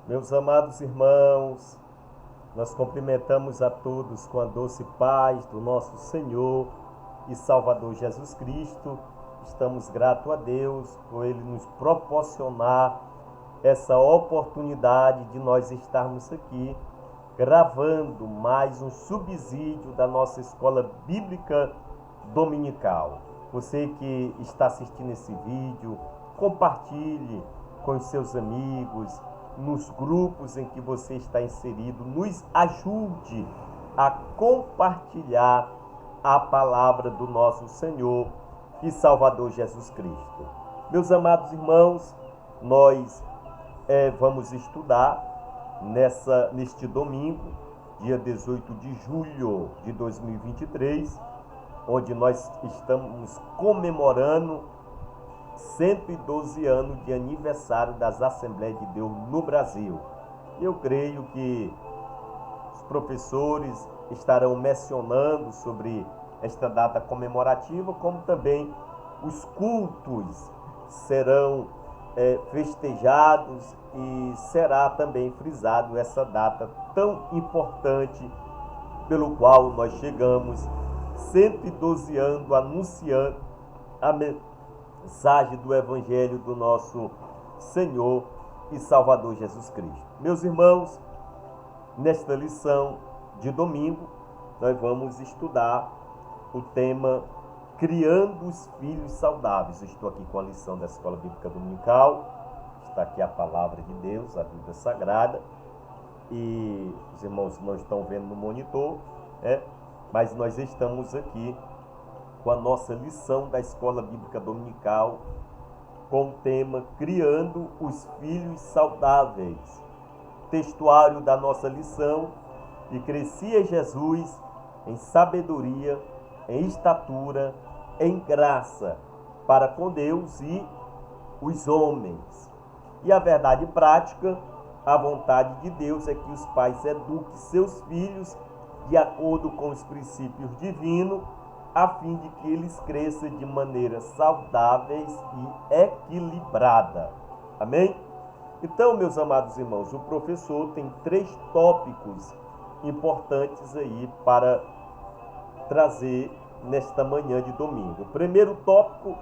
Meus amados irmãos, nós cumprimentamos a todos com a doce paz do nosso Senhor e Salvador Jesus Cristo. Estamos gratos a Deus por Ele nos proporcionar essa oportunidade de nós estarmos aqui gravando mais um subsídio da nossa escola bíblica dominical. Você que está assistindo esse vídeo, compartilhe com os seus amigos, nos grupos em que você está inserido, nos ajude a compartilhar a palavra do nosso Senhor e Salvador Jesus Cristo. Meus amados irmãos, nós vamos estudar neste domingo, dia 18 de julho de 2023, onde nós estamos comemorando 112 anos de aniversário das Assembleias de Deus no Brasil. Eu creio que os professores estarão mencionando sobre esta data comemorativa, como também os cultos serão festejados e será também frisado essa data tão importante pelo qual nós chegamos 112 anos anunciando a mensagem do Evangelho do nosso Senhor e Salvador Jesus Cristo. Meus irmãos, nesta lição de domingo, nós vamos estudar o tema Criando os Filhos Saudáveis. Eu estou aqui com a lição da Escola Bíblica Dominical, está aqui a Palavra de Deus, a Bíblia Sagrada, e os irmãos não estão vendo no monitor, mas nós estamos aqui com a nossa lição da Escola Bíblica Dominical, com o tema Criando os Filhos Saudáveis. Textuário da nossa lição: e crescia Jesus em sabedoria, em estatura, em graça, para com Deus e os homens. E a verdade prática, a vontade de Deus é que os pais eduquem seus filhos de acordo com os princípios divinos, a fim de que eles cresçam de maneira saudáveis e equilibrada. Amém? Então, meus amados irmãos, o professor tem 3 tópicos importantes aí para trazer nesta manhã de domingo. O primeiro tópico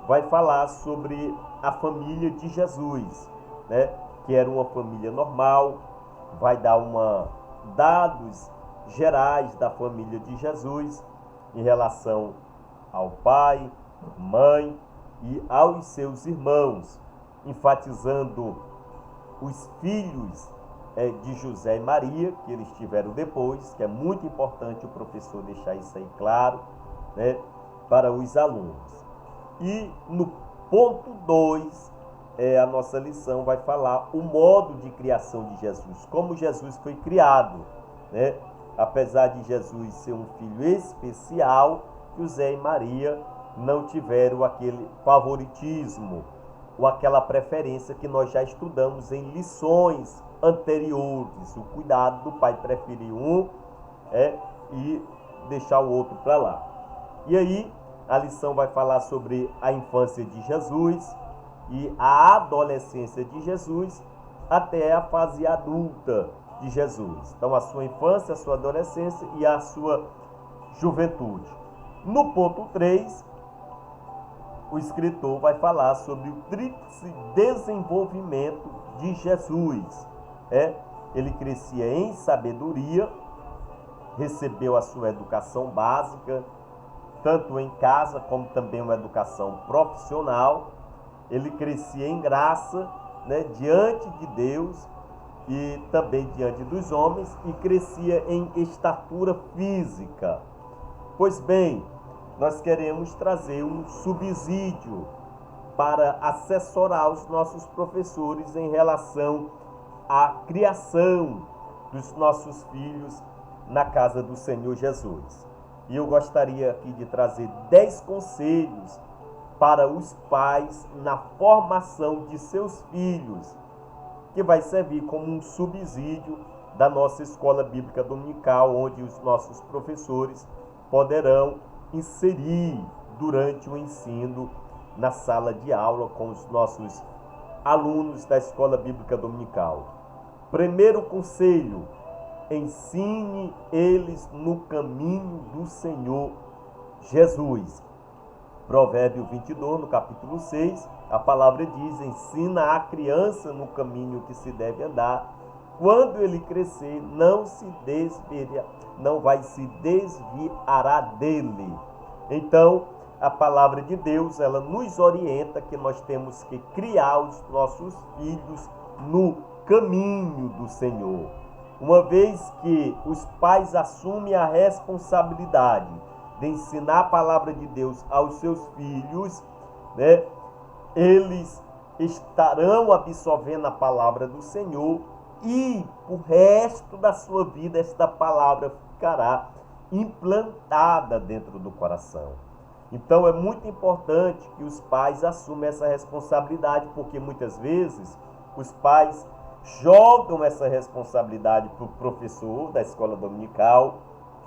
vai falar sobre a família de Jesus, que era uma família normal, vai dar dados gerais da família de Jesus, em relação ao pai, mãe e aos seus irmãos, enfatizando os filhos de José e Maria, que eles tiveram depois, que é muito importante o professor deixar isso aí claro, para os alunos. E no ponto 2, a nossa lição vai falar o modo de criação de Jesus, como Jesus foi criado, Apesar de Jesus ser um filho especial, José e Maria não tiveram aquele favoritismo ou aquela preferência que nós já estudamos em lições anteriores. O cuidado do pai preferir um e deixar o outro para lá. E aí a lição vai falar sobre a infância de Jesus e a adolescência de Jesus até a fase adulta de Jesus. Então, a sua infância, a sua adolescência e a sua juventude. No ponto 3, o escritor vai falar sobre o tríplice desenvolvimento de Jesus. Ele crescia em sabedoria, recebeu a sua educação básica, tanto em casa como também uma educação profissional. Ele crescia em graça, diante de Deus e também diante dos homens, e crescia em estatura física. Pois bem, nós queremos trazer um subsídio para assessorar os nossos professores em relação à criação dos nossos filhos na casa do Senhor Jesus. E eu gostaria aqui de trazer 10 conselhos para os pais na formação de seus filhos, que vai servir como um subsídio da nossa escola bíblica dominical, onde os nossos professores poderão inserir durante o ensino na sala de aula com os nossos alunos da escola bíblica dominical. Primeiro conselho: ensine eles no caminho do Senhor Jesus. Provérbio 22, no capítulo 6, a palavra diz: ensina a criança no caminho que se deve andar. Quando ele crescer, não vai se desviará dele. Então, a palavra de Deus, ela nos orienta que nós temos que criar os nossos filhos no caminho do Senhor. Uma vez que os pais assumem a responsabilidade de ensinar a palavra de Deus aos seus filhos, né, eles estarão absorvendo a palavra do Senhor e o resto da sua vida esta palavra ficará implantada dentro do coração. Então é muito importante que os pais assumam essa responsabilidade, porque muitas vezes os pais jogam essa responsabilidade para o professor da escola dominical,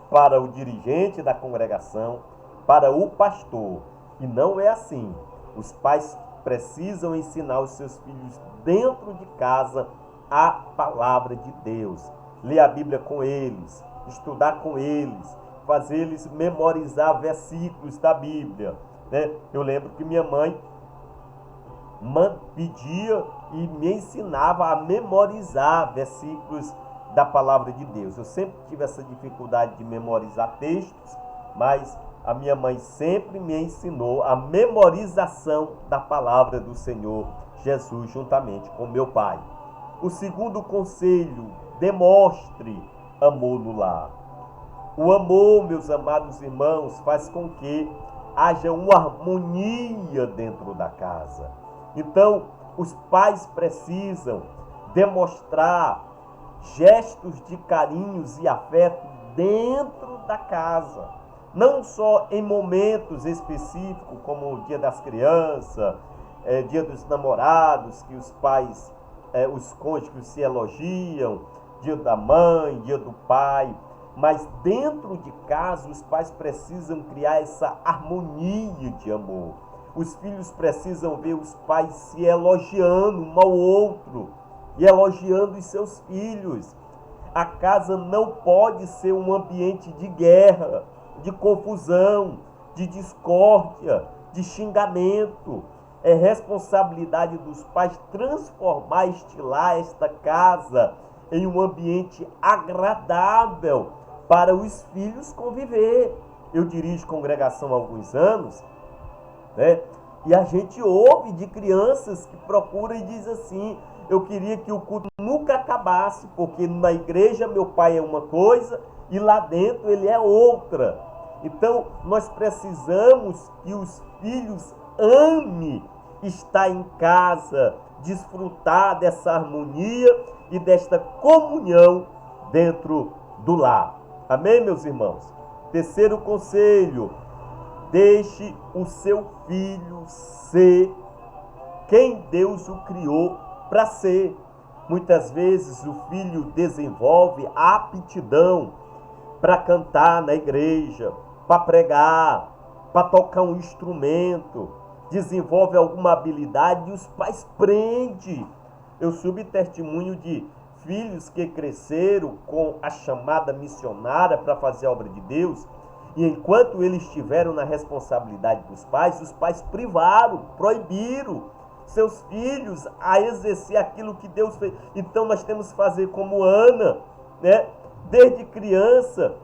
para o dirigente da congregação, para o pastor. E não é assim. Os pais precisam ensinar os seus filhos dentro de casa a palavra de Deus. Ler a Bíblia com eles, estudar com eles, fazer eles memorizar versículos da Bíblia, né? Eu lembro que minha mãe pedia e me ensinava a memorizar versículos da palavra de Deus. Eu sempre tive essa dificuldade de memorizar textos, mas a minha mãe sempre me ensinou a memorização da palavra do Senhor Jesus juntamente com meu pai. O segundo conselho: demonstre amor no lar. O amor, meus amados irmãos, faz com que haja uma harmonia dentro da casa. Então, os pais precisam demonstrar gestos de carinhos e afeto dentro da casa. Não só em momentos específicos, como o Dia das Crianças, Dia dos Namorados, que os pais, os cônjuges se elogiam, Dia da Mãe, Dia do Pai. Mas dentro de casa, os pais precisam criar essa harmonia de amor. Os filhos precisam ver os pais se elogiando um ao outro e elogiando os seus filhos. A casa não pode ser um ambiente de guerra, de confusão, de discórdia, de xingamento. É responsabilidade dos pais transformar, estilar esta casa em um ambiente agradável para os filhos conviver. Eu dirijo congregação há alguns anos, né? E a gente ouve de crianças que procuram e diz assim: eu queria que o culto nunca acabasse, porque na igreja meu pai é uma coisa e lá dentro ele é outra. Então nós precisamos que os filhos amem estar em casa, desfrutar dessa harmonia e desta comunhão dentro do lar. Amém, meus irmãos? Terceiro conselho: deixe o seu filho ser quem Deus o criou para ser. Muitas vezes o filho desenvolve a aptidão para cantar na igreja, para pregar, para tocar um instrumento, desenvolve alguma habilidade e os pais prendem. Eu soube testemunho de filhos que cresceram com a chamada missionária para fazer a obra de Deus, e enquanto eles estiveram na responsabilidade dos pais, os pais privaram, proibiram seus filhos a exercer aquilo que Deus fez. Então nós temos que fazer como Ana, né? Desde criança,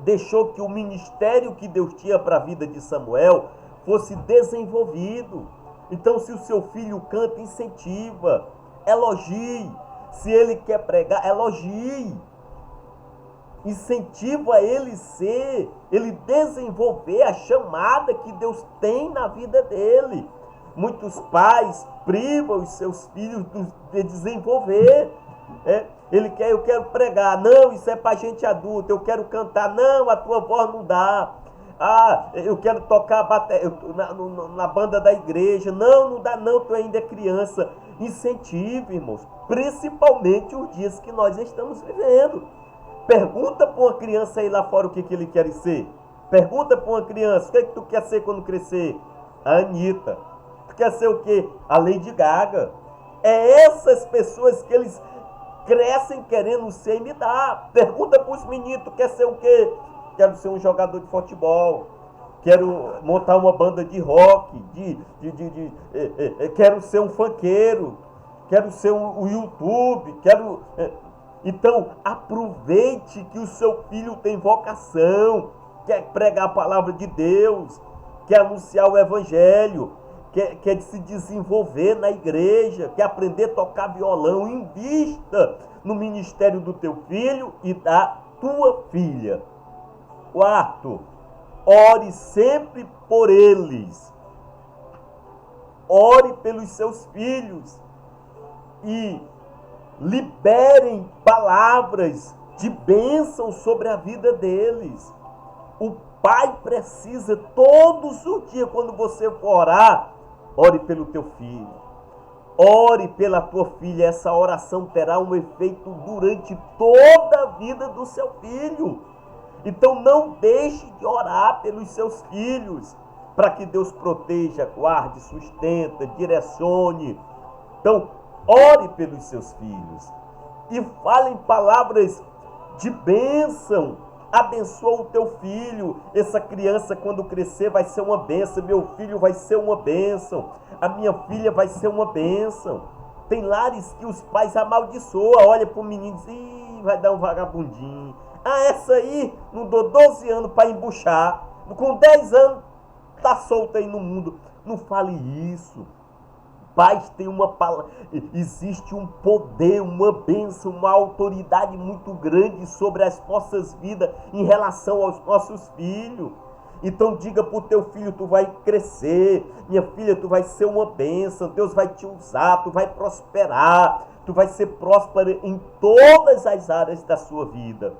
deixou que o ministério que Deus tinha para a vida de Samuel fosse desenvolvido. Então, se o seu filho canta, incentiva, elogie. Se ele quer pregar, elogie. Incentiva ele desenvolver a chamada que Deus tem na vida dele. Muitos pais privam os seus filhos de desenvolver. Eu quero pregar. Não, isso é para gente adulta. Eu quero cantar. Não, a tua voz não dá. Eu quero tocar na banda da igreja. Não dá não, tu ainda é criança. Incentive, irmãos. Principalmente os dias que nós estamos vivendo. Pergunta para uma criança aí lá fora o que ele quer ser. Pergunta para uma criança: o que é que tu quer ser quando crescer? A Anitta. Tu quer ser o quê? A Lady Gaga. É essas pessoas que eles crescem querendo ser e me dar. Pergunta para os meninos, tu quer ser o quê? Quero ser um jogador de futebol. Quero montar uma banda de rock. Quero ser um funkeiro. Quero ser um YouTube. Então, aproveite que o seu filho tem vocação. Quer pregar a palavra de Deus. Quer anunciar o evangelho. Quer se desenvolver na igreja, quer aprender a tocar violão. Invista no ministério do teu filho e da tua filha. Quarto, ore sempre por eles. Ore pelos seus filhos e liberem palavras de bênção sobre a vida deles. O pai precisa todos os dias, quando você for orar, ore pelo teu filho, ore pela tua filha. Essa oração terá um efeito durante toda a vida do seu filho. Então não deixe de orar pelos seus filhos, para que Deus proteja, guarde, sustenta, direcione. Então, ore pelos seus filhos e falem palavras de bênção. Abençoa o teu filho. Essa criança, quando crescer, vai ser uma bênção. Meu filho vai ser uma bênção. A minha filha vai ser uma bênção. Tem lares que os pais amaldiçoam. Olha para o menino e diz: vai dar um vagabundinho. Essa aí não dou 12 anos para embuchar. Com 10 anos está solta aí no mundo. Não fale isso. Pais têm uma palavra, existe um poder, uma bênção, uma autoridade muito grande sobre as nossas vidas em relação aos nossos filhos. Então diga para o teu filho: tu vai crescer, minha filha, tu vai ser uma bênção, Deus vai te usar, tu vai prosperar, tu vai ser próspera em todas as áreas da sua vida.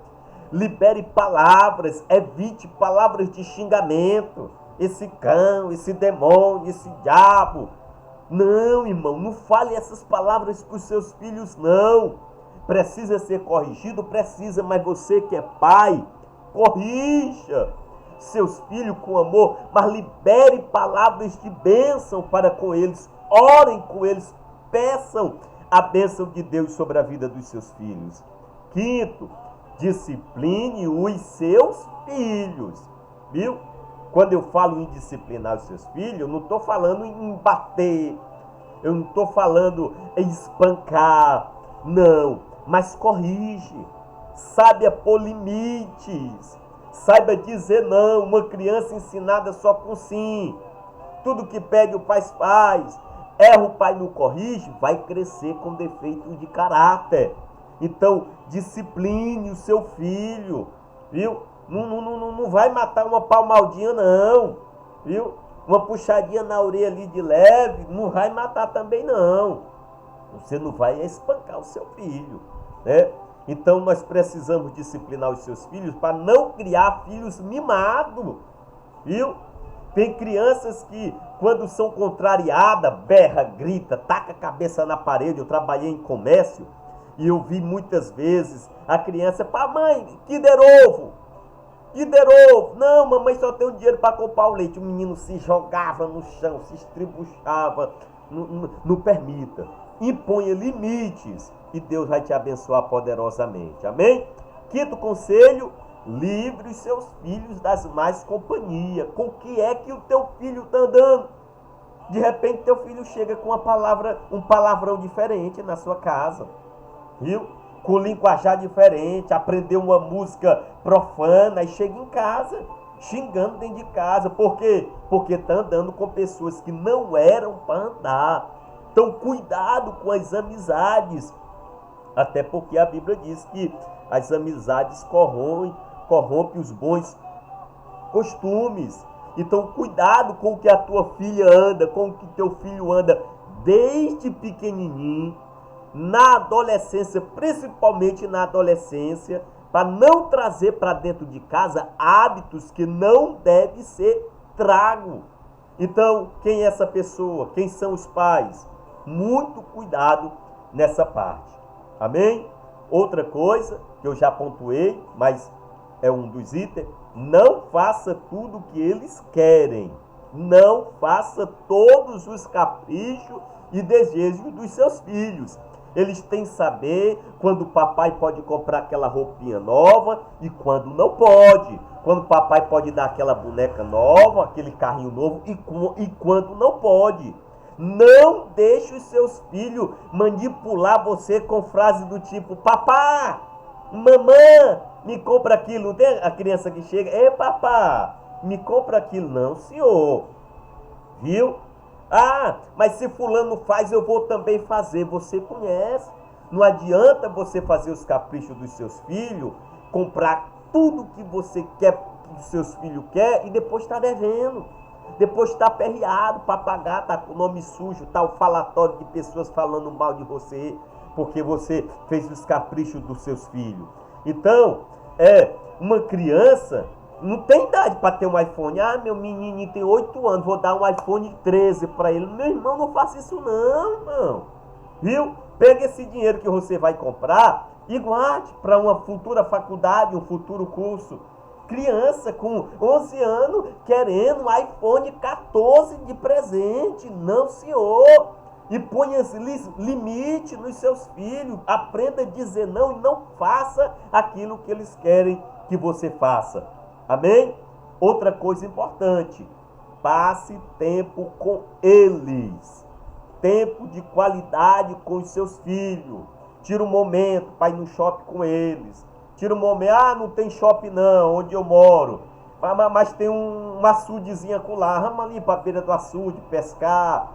Libere palavras, evite palavras de xingamento. Esse cão, esse demônio, esse diabo. Não, irmão, não fale essas palavras para os seus filhos, não. Precisa ser corrigido? Precisa, mas você que é pai, corrija seus filhos com amor, mas libere palavras de bênção para com eles. Orem com eles, peçam a bênção de Deus sobre a vida dos seus filhos. Quinto, discipline os seus filhos, viu? Quando eu falo em disciplinar os seus filhos, eu não estou falando em bater, eu não estou falando em espancar, não, mas corrige, saiba pôr limites, saiba dizer não. Uma criança ensinada só com sim, tudo que pede o pai faz, erra o pai não corrige, vai crescer com defeito de caráter. Então, discipline o seu filho, viu? Não vai matar uma palmadinha, não, viu? Uma puxadinha na orelha ali de leve, não vai matar também, não. Você não vai espancar o seu filho, né? Então, nós precisamos disciplinar os seus filhos para não criar filhos mimados, viu? Tem crianças que, quando são contrariadas, berra, grita, taca a cabeça na parede. Eu trabalhei em comércio e eu vi muitas vezes a criança: pá, mãe, que der ovo. E der ovo. Não, mamãe só tem o dinheiro para comprar o leite. O menino se jogava no chão, se estribuchava. Não permita. Imponha limites e Deus vai te abençoar poderosamente. Amém? Quinto conselho: livre os seus filhos das más companhias. Com que é que o teu filho está andando? De repente teu filho chega com um palavrão diferente na sua casa. Viu? Com linguajar diferente, aprendeu uma música profana e chega em casa xingando dentro de casa. Por quê? Porque está andando com pessoas que não eram para andar. Então, cuidado com as amizades. Até porque a Bíblia diz que as amizades corrompem os bons costumes. Então, cuidado com o que a tua filha anda, com o que teu filho anda desde pequenininho. Na adolescência, principalmente na adolescência, para não trazer para dentro de casa hábitos que não devem ser trago. Então, quem é essa pessoa? Quem são os pais? Muito cuidado nessa parte. Amém? Outra coisa que eu já pontuei, mas é um dos itens: não faça tudo o que eles querem. Não faça todos os caprichos e desejos dos seus filhos. Eles têm que saber quando o papai pode comprar aquela roupinha nova e quando não pode. Quando o papai pode dar aquela boneca nova, aquele carrinho novo e quando não pode. Não deixe os seus filhos manipular você com frase do tipo: papá, mamãe, me compra aquilo. Não tem a criança que chega: ei, papá, me compra aquilo. Não, senhor. Viu? Ah, mas se fulano faz, eu vou também fazer. Você conhece. Não adianta você fazer os caprichos dos seus filhos, comprar tudo que você quer, que os seus filhos querem, e depois está devendo. Depois está aperreado para pagar, está com o nome sujo, está o falatório de pessoas falando mal de você, porque você fez os caprichos dos seus filhos. Então, uma criança não tem idade para ter um iPhone. Ah, meu menininho tem 8 anos, vou dar um iPhone 13 para ele. Meu irmão, não faça isso não, irmão. Viu? Pega esse dinheiro que você vai comprar e guarde para uma futura faculdade, um futuro curso. Criança com 11 anos querendo um iPhone 14 de presente. Não, senhor. E ponha limite nos seus filhos. Aprenda a dizer não e não faça aquilo que eles querem que você faça. Amém? Outra coisa importante: passe tempo com eles. Tempo de qualidade com os seus filhos. Tira um momento para ir no shopping com eles. Tira um momento: ah, não tem shopping não, onde eu moro. Mas tem uma açudezinha lá. Vamos ali para a beira do açude, pescar,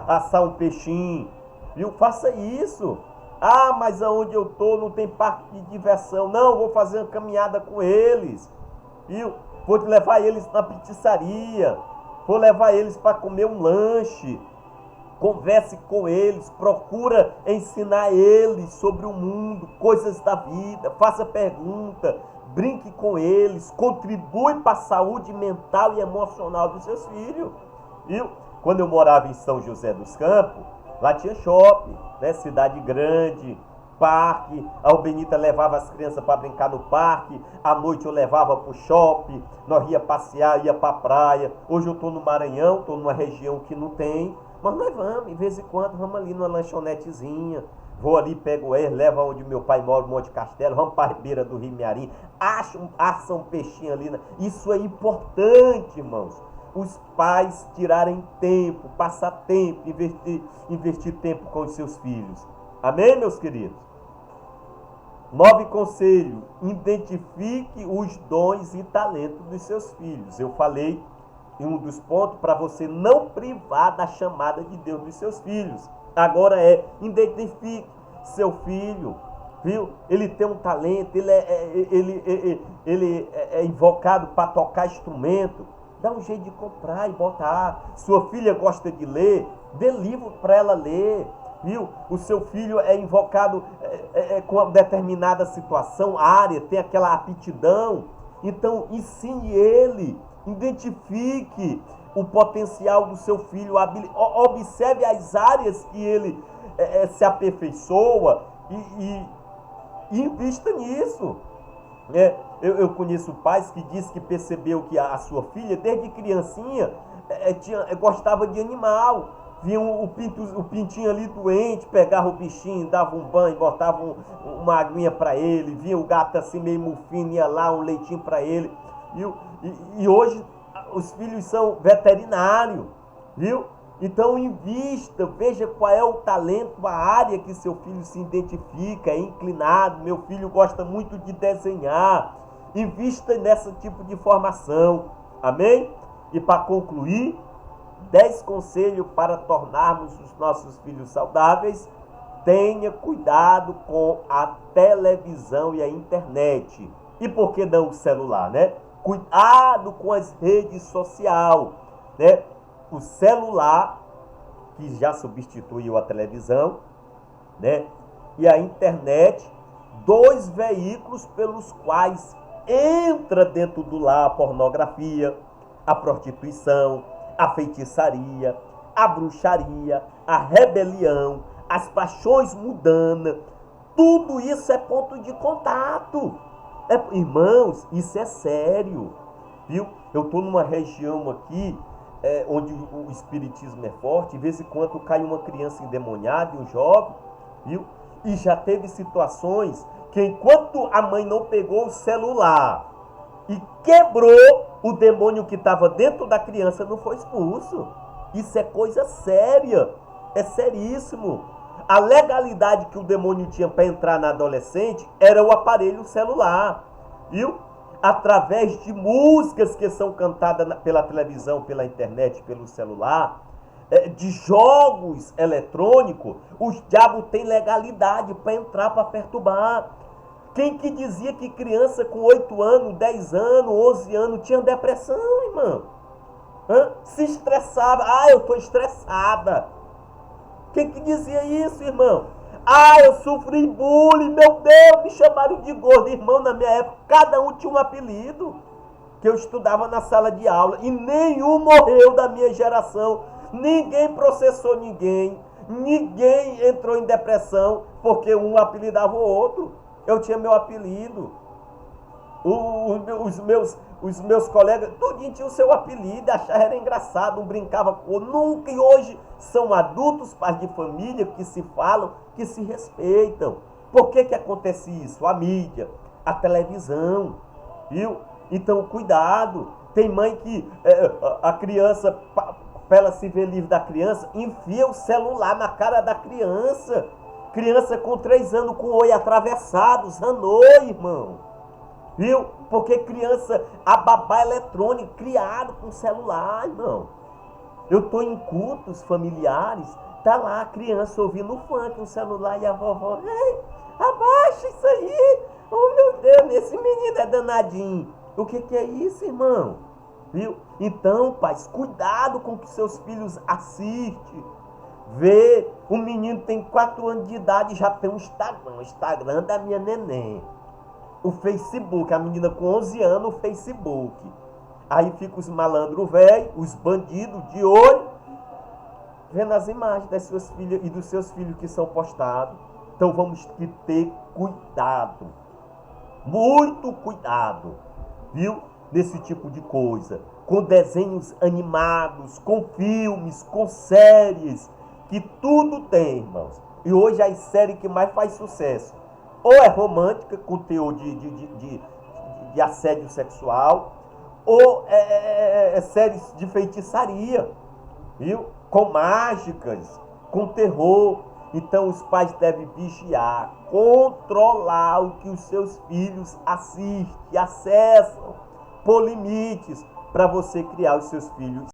assar um peixinho. Viu? Faça isso. Ah, mas aonde eu tô não tem parque de diversão. Não, vou fazer uma caminhada com eles. Viu? Vou levar eles na pizzaria. Vou levar eles para comer um lanche. Converse com eles, procura ensinar eles sobre o mundo, coisas da vida, faça pergunta, brinque com eles, contribui para a saúde mental e emocional dos seus filhos. Viu? Quando eu morava em São José dos Campos, lá tinha shopping, né? Cidade grande, parque. A Albenita levava as crianças para brincar no parque, à noite eu levava para o shopping, nós ia passear, ia para a praia. Hoje eu estou no Maranhão, estou numa região que não tem, mas nós vamos, de vez em quando, vamos ali numa lanchonetezinha. Vou ali, pego ele, levo onde meu pai mora, no Monte Castelo, vamos para a beira do Rio Mearim, assam um peixinho ali. Isso é importante, irmãos. Os pais tirarem tempo, passar tempo, investir tempo com os seus filhos. Amém, meus queridos? 9 conselho: identifique os dons e talentos dos seus filhos. Eu falei em um dos pontos para você não privar da chamada de Deus dos seus filhos. Agora identifique seu filho, viu? Ele tem um talento, ele é invocado para tocar instrumento. Dá um jeito de comprar e botar. Sua filha gosta de ler, dê livro para ela ler. Viu? O seu filho é invocado com uma determinada situação, área, tem aquela aptidão. Então, ensine ele, identifique o potencial do seu filho, observe as áreas que ele se aperfeiçoa e invista nisso. Eu conheço pais que diz que percebeu que a sua filha, desde criancinha, gostava de animal. Vinha o pintinho ali doente, pegava o bichinho, dava um banho, botava uma aguinha para ele. Vinha o gato assim meio mufino, ia lá, um leitinho para ele. Viu? E hoje os filhos são veterinários, viu? Então invista, veja qual é o talento, a área que seu filho se identifica, é inclinado. Meu filho gosta muito de desenhar. Invista nesse tipo de formação. Amém? E para concluir, 10 conselhos para tornarmos os nossos filhos saudáveis. Tenha cuidado com a televisão e a internet. E por que não o celular, né? Cuidado com as redes sociais, né? O celular, que já substituiu a televisão, né? E a internet, 2 veículos pelos quais entra dentro do lar a pornografia, a prostituição, a feitiçaria, a bruxaria, a rebelião, as paixões mundanas. Tudo isso é ponto de contato. Irmãos, isso é sério, viu? Eu estou numa região aqui onde o espiritismo é forte. De vez em quando cai uma criança endemoniada, um jovem, viu? E já teve situações que enquanto a mãe não pegou o celular e quebrou, o demônio que estava dentro da criança não foi expulso. Isso é coisa séria, é seríssimo. A legalidade que o demônio tinha para entrar na adolescente era o aparelho celular, viu? Através de músicas que são cantadas pela televisão, pela internet, pelo celular, de jogos eletrônicos, os diabos têm legalidade para entrar, para perturbar. Quem que dizia que criança com 8 anos, 10 anos, 11 anos tinha depressão, irmão? Se estressava. Ah, eu estou estressada. Quem que dizia isso, irmão? Ah, eu sofri bullying, meu Deus, me chamaram de gordo. Irmão, na minha época, cada um tinha um apelido. Que eu estudava na sala de aula e nenhum morreu da minha geração. Ninguém processou ninguém. Ninguém entrou em depressão porque um apelidava o outro. Eu tinha meu apelido. Os meus colegas, tudinho tinha o seu apelido, achava era engraçado, um brincava com o outro. Nunca, e hoje são adultos, pais de família, que se falam, que se respeitam. Por que que acontece isso? A mídia, a televisão, viu? Então, cuidado. Tem mãe que a criança, para ela se ver livre da criança, enfia o celular na cara da criança. Criança com 3 anos com o olho atravessado, zanou, irmão. Viu? Porque criança, a babá eletrônica, criado com celular, irmão. Eu estou em cultos familiares, tá lá a criança ouvindo funk no celular e a vovó, ei, abaixa isso aí. Oh, meu Deus, esse menino é danadinho. O que é isso, irmão? Viu? Então, pais, cuidado com o que seus filhos assistem. Vê, o menino tem 4 anos de idade e já tem um Instagram, o Instagram da minha neném. O Facebook, a menina com 11 anos, o Facebook. Aí fica os malandros velhos, os bandidos de olho, vendo as imagens das suas filhas e dos seus filhos que são postados. Então vamos ter cuidado, muito cuidado, viu? Nesse tipo de coisa, com desenhos animados, com filmes, com séries, que tudo tem, irmãos. E hoje as séries que mais faz sucesso, ou é romântica, com teor de assédio sexual, ou é séries de feitiçaria, viu? Com mágicas, com terror. Então os pais devem vigiar, controlar o que os seus filhos assistem, acessam, pôr limites para você criar os seus filhos